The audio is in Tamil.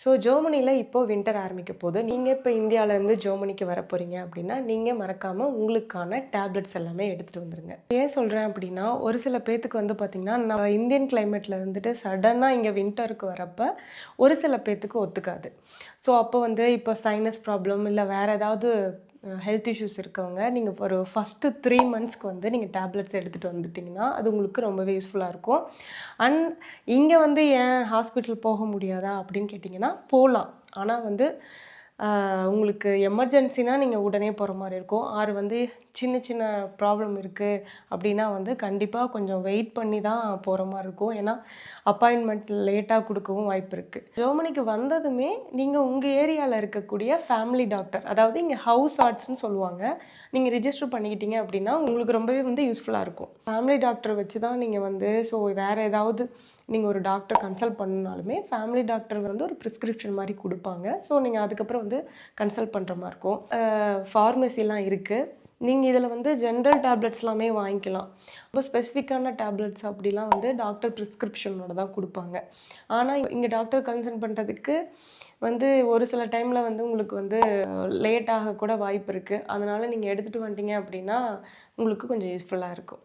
ஸோ ஜெர்மனியில் இப்போது வின்டர் ஆரம்பிக்க போது நீங்கள் இப்போ இந்தியாவிலேருந்து ஜெர்மனிக்கு வர போகிறீங்க அப்படின்னா நீங்கள் மறக்காமல் உங்களுக்கான டேப்லெட்ஸ் எல்லாமே எடுத்துகிட்டு வந்துடுங்க. ஏன் சொல்கிறேன் அப்படின்னா ஒரு சில பேர்த்துக்கு வந்து பார்த்திங்கன்னா நம்ம இந்தியன் கிளைமேட்டில் இருந்துட்டு சடனாக இங்கே வின்டருக்கு வரப்போ ஒரு சில பேர்த்துக்கு ஒத்துக்காது. ஸோ அப்போ வந்து இப்போ சைனஸ் ப்ராப்ளம் இல்லை வேறு ஏதாவது ஹெல்த் இஷ்யூஸ் இருக்கவங்க நீங்கள் ஒரு ஃபஸ்ட்டு 3 மந்த்ஸ்க்கு வந்து நீங்கள் டேப்லெட்ஸ் எடுத்துகிட்டு வந்துட்டிங்கன்னா அது உங்களுக்கு ரொம்பவே யூஸ்ஃபுல்லாக இருக்கும். அண்ட் இங்கே வந்து ஏன் ஹாஸ்பிட்டல் போக முடியாதா அப்படின்னு கேட்டிங்கன்னா போகலாம். ஆனால் வந்து உங்களுக்கு எமர்ஜென்சினா நீங்கள் உடனே போகிற மாதிரி இருக்கும். ஆறு வந்து சின்ன சின்ன ப்ராப்ளம் இருக்குது அப்படின்னா வந்து கண்டிப்பாக கொஞ்சம் வெயிட் பண்ணி தான் போகிற மாதிரி இருக்கும். ஏன்னா அப்பாயின்மெண்ட் லேட்டாக கொடுக்கவும் வாய்ப்பு இருக்குது. ஜெர்மனிக்கு வந்ததுமே நீங்கள் உங்கள் ஏரியாவில் இருக்கக்கூடிய ஃபேமிலி டாக்டர், அதாவது இங்கே ஹவுஸ் ஆர்ட்ஸ்னு சொல்லுவாங்க, நீங்கள் ரிஜிஸ்டர் பண்ணிக்கிட்டீங்க அப்படின்னா உங்களுக்கு ரொம்பவே வந்து யூஸ்ஃபுல்லாக இருக்கும். ஃபேமிலி டாக்டரை வச்சு தான் நீங்கள் வந்து ஸோ வேறு ஏதாவது நீங்கள் ஒரு டாக்டர் கன்சல்ட் பண்ணாலுமே ஃபேமிலி டாக்டர் வந்து ஒரு ப்ரிஸ்கிரிப்ஷன் மாதிரி கொடுப்பாங்க. ஸோ நீங்கள் அதுக்கப்புறம் வந்து கன்சல்ட் பண்ணுற மாதிரி இருக்கும். ஃபார்மசிலாம் இருக்குது. நீங்கள் இதில் வந்து ஜென்ரல் டேப்லெட்ஸ் எல்லாமே வாங்கிக்கலாம். ரொம்ப ஸ்பெசிஃபிக்கான டேப்லெட்ஸ் அப்படிலாம் வந்து டாக்டர் ப்ரிஸ்கிரிப்ஷனோட தான் கொடுப்பாங்க. ஆனால் இங்கே டாக்டர் கன்சல்ட் பண்ணுறதுக்கு வந்து ஒரு சில டைமில் வந்து உங்களுக்கு வந்து லேட் ஆக கூட வாய்ப்பு இருக்குது. அதனால் நீங்கள் எடுத்துகிட்டு வந்துட்டீங்க அப்படின்னா உங்களுக்கு கொஞ்சம் யூஸ்ஃபுல்லாக இருக்கும்.